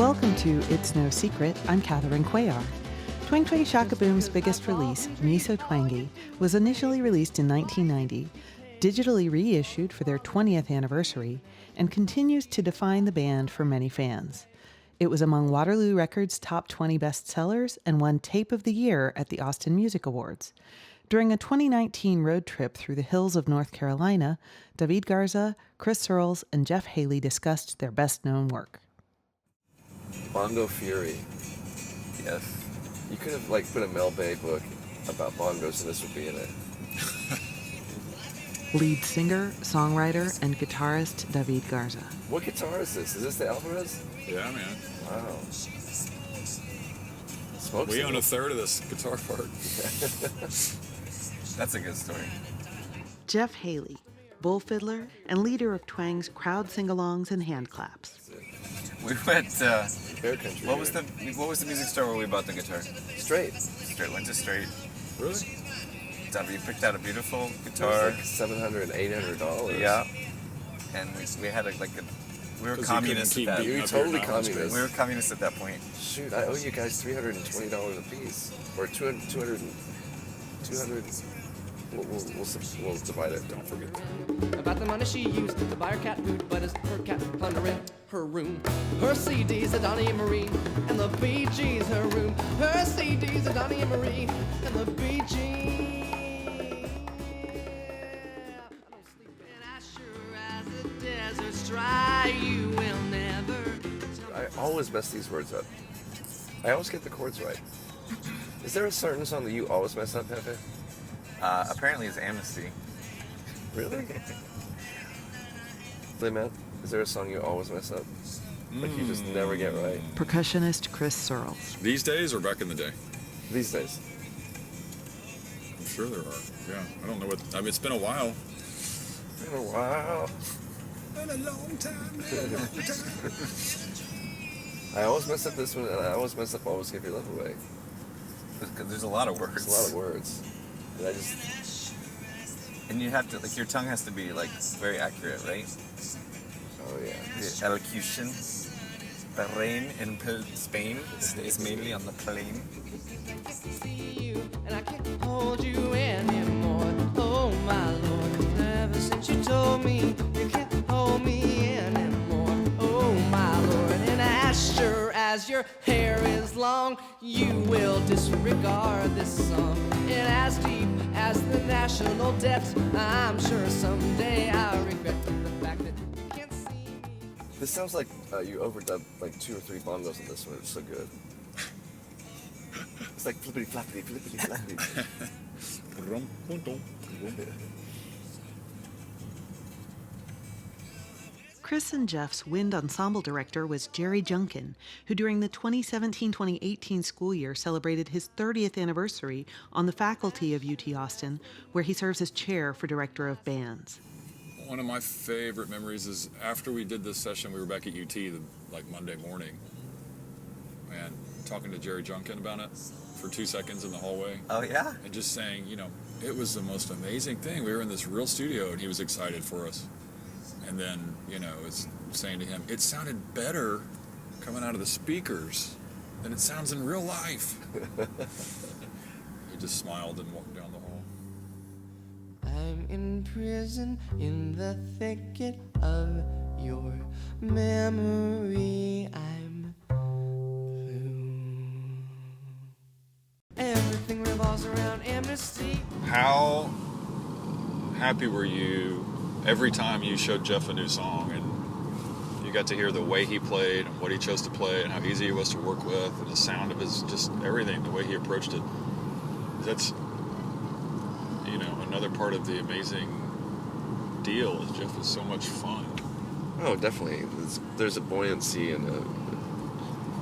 Welcome to It's No Secret. I'm Catherine Cuellar. Twang Shock A Boom's biggest release, Me So Twangy, was initially released in 1990, digitally reissued for their 20th anniversary, and continues to define the band for many fans. It was among Waterloo Records' top 20 bestsellers and won Tape of the Year at the Austin Music Awards. During a 2019 road trip through the hills of North Carolina, Davíd Garza, Chris Searles, and Jefé discussed their best-known work. Bongo Fury. Yes. You could have put a Mel Bay book about bongos and this would be in it. Lead singer, songwriter, and guitarist Davíd Garza. What guitar is this? Is this the Alvarez? Yeah, man. Wow. We own a third of this guitar part. That's a good story. Jefé, bull fiddler and leader of Twang's crowd sing-alongs and hand claps. We went Bear Country. What was the music store where we bought the guitar? Straight. Went to Straight. Really? Davíd picked out a beautiful guitar. It was $700, $800. Yeah. And we had we were communists at that. We were totally communists. We were communists at that point. Shoot, I owe you guys $320 a piece, or 200. We'll divide it. Don't forget. About the money she used to buy her cat food, but as her cat plundering her room. Her CDs are Donnie and Marie, and the Bee Gees her room. Her CDs are Donnie and Marie, and the Bee Gees. I don't sleep in as sure as the desert's dry. You will never. I always mess these words up. I always get the chords right. Is there a certain song that you always mess up, Jefé? Apparently it's Amnesty. Really? Man, is there a song you always mess up? Like you just never get right? Percussionist Chris Searles. These days or back in the day? These days. I'm sure there are. Yeah, I don't know what. I mean, it's been a while. Been a while. Been a long time. I always mess up this one, and I always mess up Always Give Your Love Away. There's a lot of words. There's a lot of words. And I just... And you have to, your tongue has to be, very accurate, right? Oh, yeah. The elocution. The rain in Spain is mainly on the plain. And I can't hold you anymore. Oh, my Lord. Ever since you told me you can't hold me anymore. Oh, my Lord. And as sure as your hair is long, you will disregard this song. And as deep as the national debt, I'm sure someday I'll regret the fact that you can't see me. This sounds like you overdubbed 2 or 3 bongos on this one. It's so good. It's like flippity flappity, flippity flappity. Chris and Jeff's wind ensemble director was Jerry Junkin, who during the 2017-2018 school year celebrated his 30th anniversary on the faculty of UT Austin, where he serves as chair for director of bands. One of my favorite memories is after we did this session, we were back at UT Monday morning, and talking to Jerry Junkin about it for 2 seconds in the hallway. Oh, yeah? And just saying, it was the most amazing thing. We were in this real studio, and he was excited for us. And then, it's saying to him, it sounded better coming out of the speakers than it sounds in real life. He just smiled and walked down the hall. I'm in prison in the thicket of your memory. I'm blue. Everything revolves around amnesty. How happy were you every time you showed Jeff a new song and you got to hear the way he played and what he chose to play and how easy he was to work with and the sound of his, just everything, the way he approached it? That's, another part of the amazing deal is Jeff is so much fun. Oh, definitely. There's a buoyancy and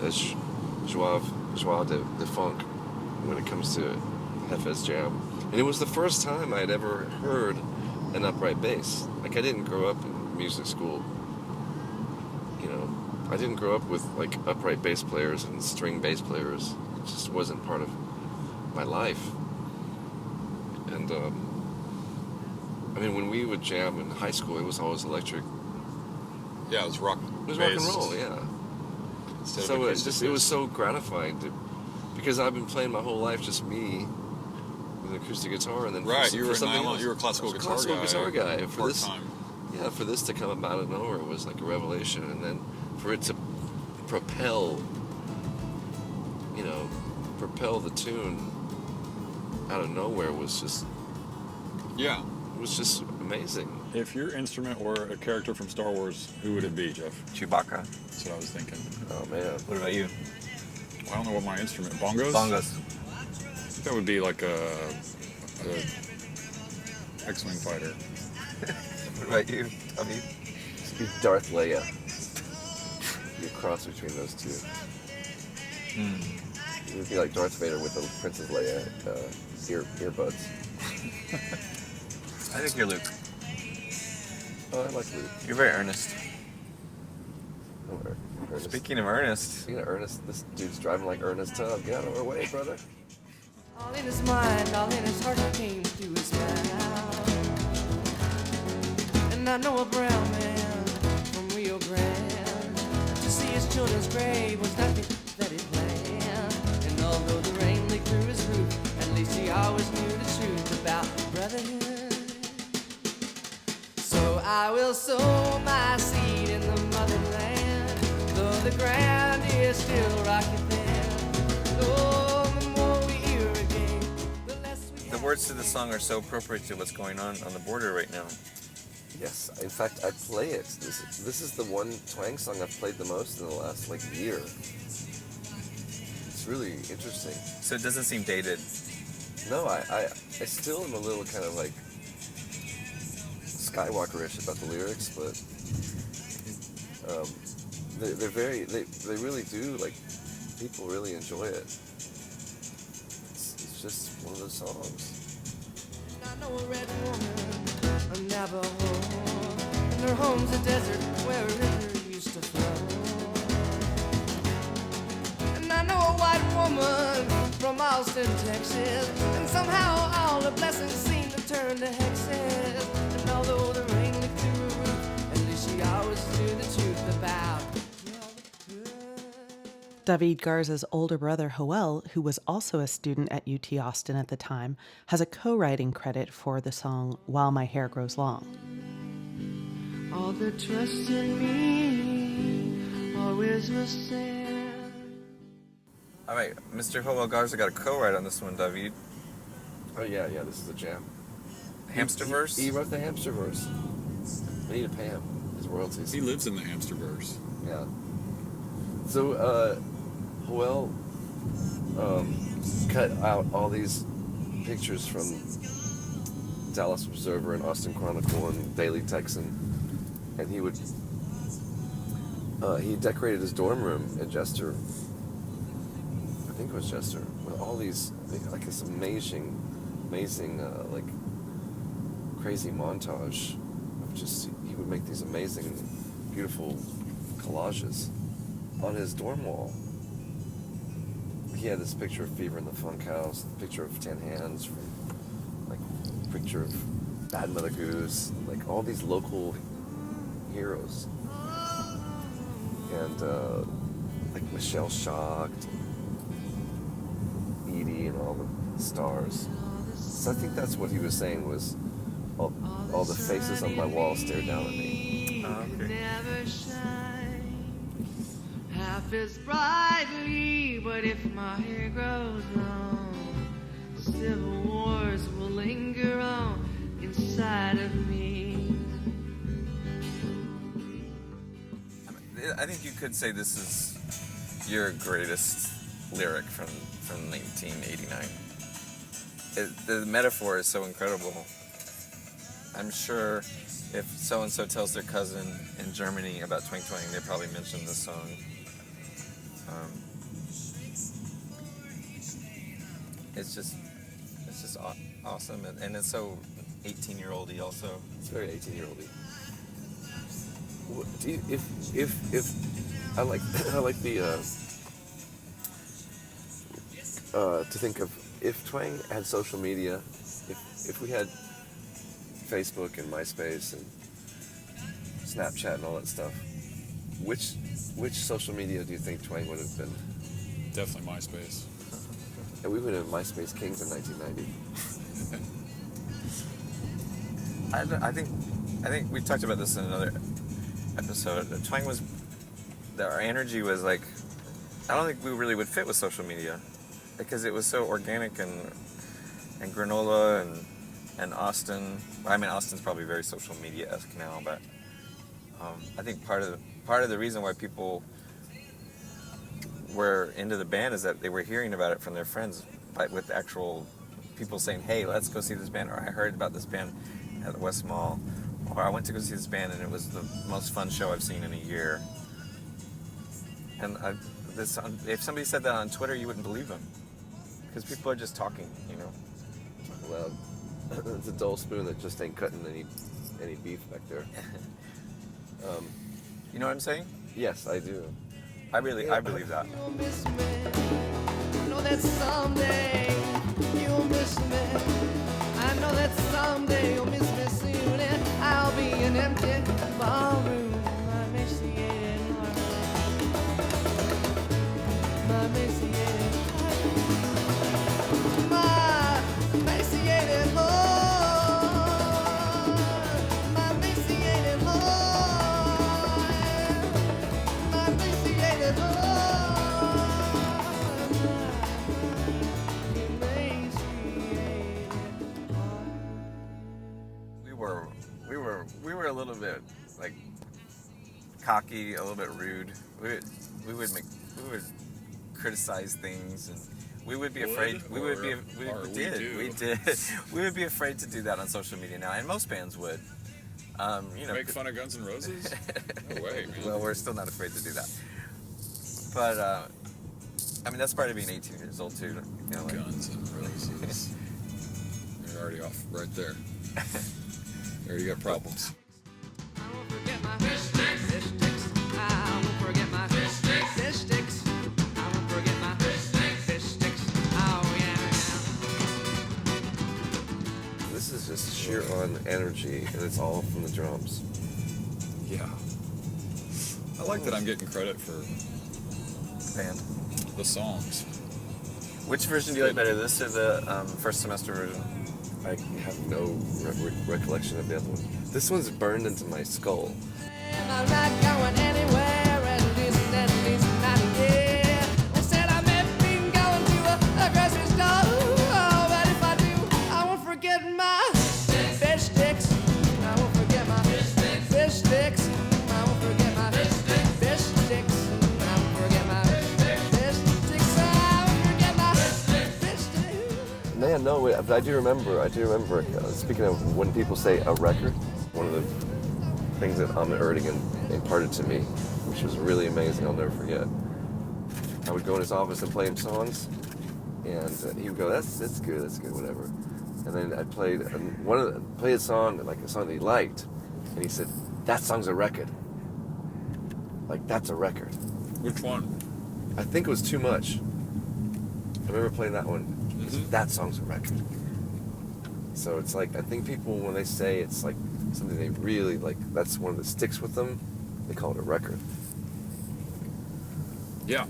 a joie de funk when it comes to Jefé's jam. And it was the first time I had ever heard an upright bass. I didn't grow up in music school. I didn't grow up with upright bass players and string bass players. It just wasn't part of my life. And when we would jam in high school, it was always electric. Yeah, it was rock. It was rock and roll, yeah. instead So of it was so gratifying because I've been playing my whole life just me with an acoustic guitar, and then Right, you were something else, you were a classical guitar guy. For this, part-time. yeah, for this to come out of nowhere was like a revelation, and then for it to propel the tune out of nowhere was just amazing. If your instrument were a character from Star Wars, who would it be, Jeff? Chewbacca. That's what I was thinking. Oh man. What about you? I don't know what my instrument. Bongos? Bongos. I think that would be like a X-Wing fighter. What about you, Davíd? He's Darth Leia. You cross between those two. It would be like Darth Vader with the Princess Leia earbuds. I think you're Luke. Oh, I like Luke. You're very earnest. Oh, Ernest. Speaking of earnest, this dude's driving like Ernest Tubb. Get out of our way, brother. All in his mind, all in his heart came to his mouth. And I know a brown man from Rio Grande. To see his children's grave was nothing that he planned. And although the rain leaked through his roof, at least he always knew the truth about brotherhood. So I will sow my seed in the motherland, though the ground is still rocky thin. Oh, the more we irrigate, the less we the words to the song are so appropriate to what's going on the border right now. Yes, in fact, I play it. This is the one Twang song I've played the most in the last year. It's really interesting. So it doesn't seem dated. No, I still am a little kind of like Skywalker-ish about the lyrics, but they really do, people really enjoy it. It's just one of those songs. I know a red woman, a Navajo, and her home's a desert where a river used to flow. And I know a white woman from Austin, Texas, and somehow all the blessings seem to turn to hexes. And although the rain leaked through her roof, at least she always knew the truth about Davíd Garza's older brother, Joel, who was also a student at UT Austin at the time, has a co-writing credit for the song While My Hair Grows Long. all the trust in me always was there. All right, Mr. Joel Garza got a co-write on this one, Davíd. Oh yeah, this is a jam. Hamster verse? He wrote the hamster verse. We need to pay him his royalties. He lives in the hamster verse. Yeah. So, Joel cut out all these pictures from Dallas Observer and Austin Chronicle and Daily Texan, and he decorated his dorm room at Jester. I think it was Jester, with all these, this amazing, crazy montage of just, he would make these amazing, beautiful collages on his dorm wall. He had this picture of Fever in the Funk House, a picture of Ten Hands, picture of Bad Mother Goose, all these local heroes. And Michelle Shocked, Edie, and all the stars. So I think that's what he was saying was, all the faces on my wall stare down at me. Okay. Never shine half as brightly, but if my hair grows long, civil wars will linger on inside of me. I think you could say this is your greatest lyric from 1989. The metaphor is so incredible. I'm sure if so-and-so tells their cousin in Germany about Twang Twang, they probably mention this song. It's just awesome, and it's so 18-year-old-y also. It's very 18-year-old-y. If I like the to think of if Twang had social media, if we had Facebook and MySpace and Snapchat and all that stuff, Which social media do you think Twang would have been? Definitely MySpace. And we would have been MySpace kings in 1990. I think we talked about this in another episode. Twang was, our energy was like, I don't think we really would fit with social media because it was so organic and granola and Austin. I mean, Austin's probably very social media-esque now, but I think part of the reason why people were into the band is that they were hearing about it from their friends, but with actual people saying, "Hey, let's go see this band," or "I heard about this band at the West Mall," or "I went to go see this band and it was the most fun show I've seen in a year." And if somebody said that on Twitter, you wouldn't believe them because people are just talking, you know. Well, it's a dull spoon that just ain't cutting any beef back there. You know what I'm saying? Yes, I do. I believe that. You'll miss me. I know that someday you'll miss me. I know that someday you'll miss me soon, and I'll be an empty ballroom. My emaciated heart. My emaciated heart. My emaciated heart. My emaciated heart. My emaciated heart. We were a little bit like cocky, a little bit rude. We would criticize things, and we would be afraid. We would be afraid to do that on social media now, and most bands would. You know, Make fun of Guns N' Roses? No way, man. Well, we're still not afraid to do that. But I mean, that's part of being 18 years old too. You know, like, Guns N' Roses. You're already off right there. There you got problems. I won't forget my fish sticks. I won't forget my fish sticks. I won't forget my fish sticks. Oh yeah. This is just sheer on energy, and it's all from the drums. Yeah. I like that I'm getting credit for band. the songs. Which version do you like better, this or the first semester version? I have no recollection of the other one. This one's burned into my skull. I'm not going anywhere, at least not here. Instead, I may be going to a grocery store. Oh, but if I do, I won't forget my fish sticks. I won't forget my fish sticks. I won't forget my fish sticks. I won't forget my fish sticks. I won't forget my fish sticks. Man, no, wait, but I do remember, speaking of when people say a record, one of the things that Ahmet Erdogan imparted to me, which was really amazing, I'll never forget. I would go in his office and play him songs, and he would go, that's good, whatever. And then I'd play a song, like a song that he liked, and he said, that song's a record. Like, that's a record. Which one? I think it was Too Much. I remember playing that one. Mm-hmm. That song's a record. So it's like, I think people, when they say it's like something they really like, that's one that sticks with them, they call it a record. Yeah.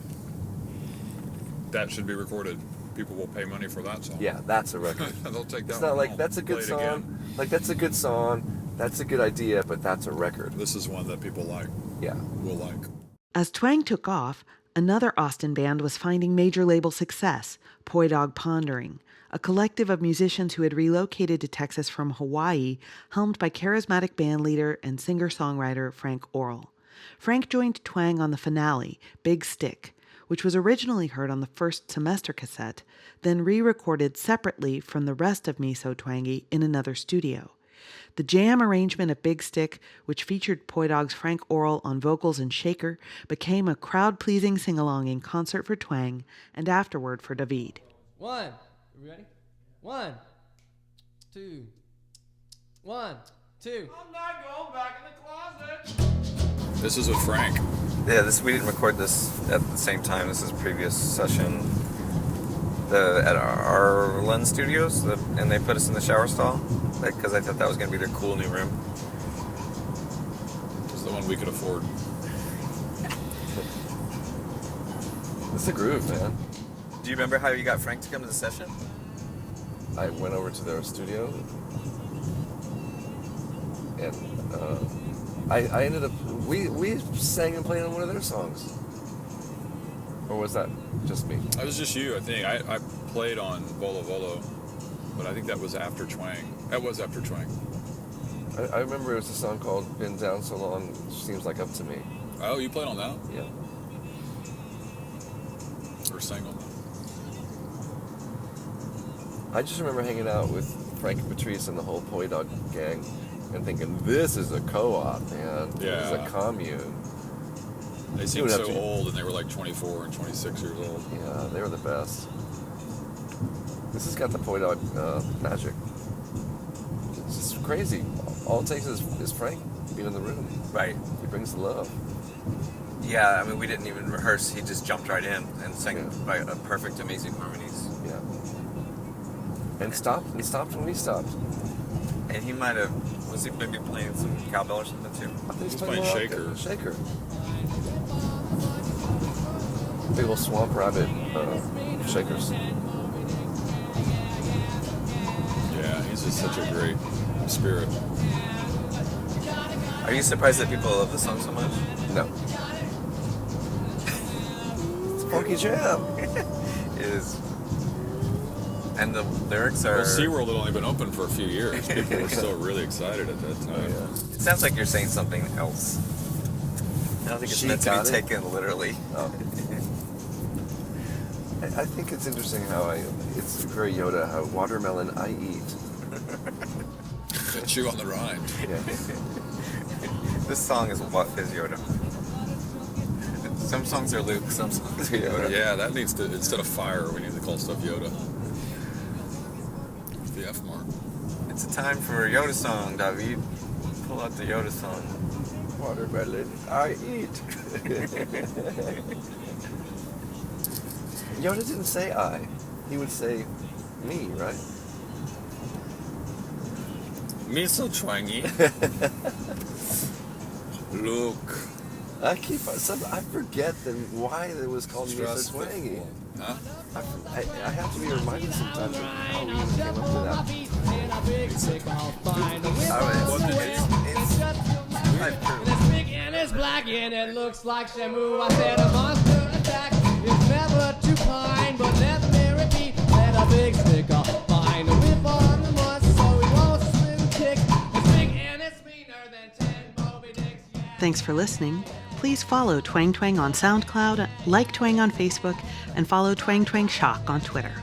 That should be recorded. People will pay money for that song. Yeah, that's a record. They'll take that It's one not like, home, that's a good play it song. again. Like, that's a good song. That's a good idea, but that's a record. This is one that people like. Yeah. Will like. As Twang took off, another Austin band was finding major label success, Poi Dog Pondering, a collective of musicians who had relocated to Texas from Hawaii, helmed by charismatic bandleader and singer-songwriter Frank Orrell. Frank joined Twang on the finale, Big Stick, which was originally heard on the first semester cassette, then re-recorded separately from the rest of Me So Twangy in another studio. The jam arrangement of Big Stick, which featured Poi Dog's Frank Orrell on vocals and shaker, became a crowd-pleasing sing-along in concert for Twang and afterward for Davíd. One. You ready? 1, 2. 1, 2. I'm not going back in the closet. This is with Frank. Yeah, we didn't record this at the same time. This is a previous session at our Lund Studios, and they put us in the shower stall because I thought that was going to be their cool new room. This is the one we could afford. It's a groove, man. Do you remember how you got Frank to come to the session? I went over to their studio, and I ended up we sang and played on one of their songs. Or was that just me? That was just you, I think. I played on Volo Volo, but I think that was after Twang. That was after Twang. I remember it was a song called "Been Down So Long, Seems Like Up to Me." Oh, you played on that? Yeah. Or sang on that? I just remember hanging out with Frank and Patrice and the whole Poi Dog gang and thinking, this is a co-op, man. This is a Yeah. commune. They seemed would so have to- old, and they were like 24 and 26 years old. Yeah, they were the best. This has got the Poi Dog magic. It's just crazy. All it takes is Frank being in the room. Right. He brings the love. Yeah, I mean, we didn't even rehearse. He just jumped right in and sang Yeah. by a perfect, amazing harmonies. Yeah. And stopped when we stopped. And he might have, was he maybe playing some cowbell or something too? I think He's playing Shaker. Shaker. Big old swamp rabbit shakers. Yeah, he's just such a great spirit. Are you surprised that people love the song so much? No. It's a funky jam. It is. And the lyrics are... Well, SeaWorld had only been open for a few years. People were still really excited at that time. It sounds like you're saying something else. I don't think it's She meant to got be it? taken literally. Oh. I think it's interesting how it's very Yoda, how watermelon I eat. Chew on the rind. Yeah. This song is what is Yoda. Some songs are Luke, some songs are Yoda. Yeah, that needs to, instead of fire, we need to call stuff Yoda. The F mark. It's a time for a Yoda song, David. Pull out the Yoda song. Watermelon I eat. Yoda didn't say I. He would say me, right? Me So Twangy. Look. I forget why it was called Me So Twangy. Huh? I have to be reminded sometimes of how we even came up with that. It's big and it's black and it looks like Shamu. I said a monster attack is never too kind, but let me repeat, let a big sticker find a whip on the mud so he won't swim kick. It's big and it's meaner than 10 Moby Dicks. Yeah. Thanks for listening. Please follow Twang Twang on SoundCloud, like Twang on Facebook, and follow Twang Twang Shock on Twitter.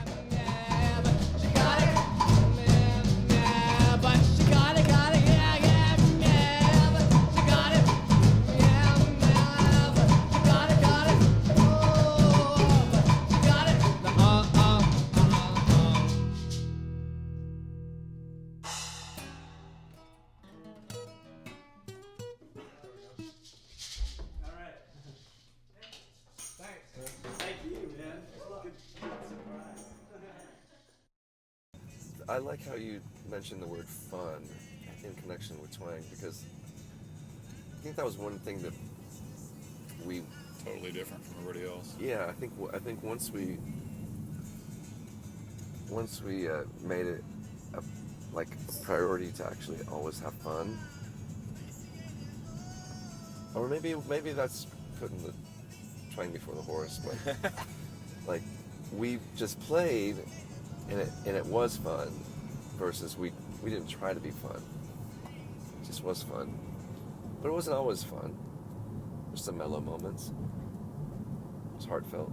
I like how you mentioned the word fun in connection with Twang, because I think that was one thing that we Totally different from everybody else. I think once we made it a priority to actually always have fun, or maybe that's putting the Twang before the horse, but like we just played and it was fun, versus we didn't try to be fun. It just was fun, but it wasn't always fun. There's some mellow moments. It was heartfelt.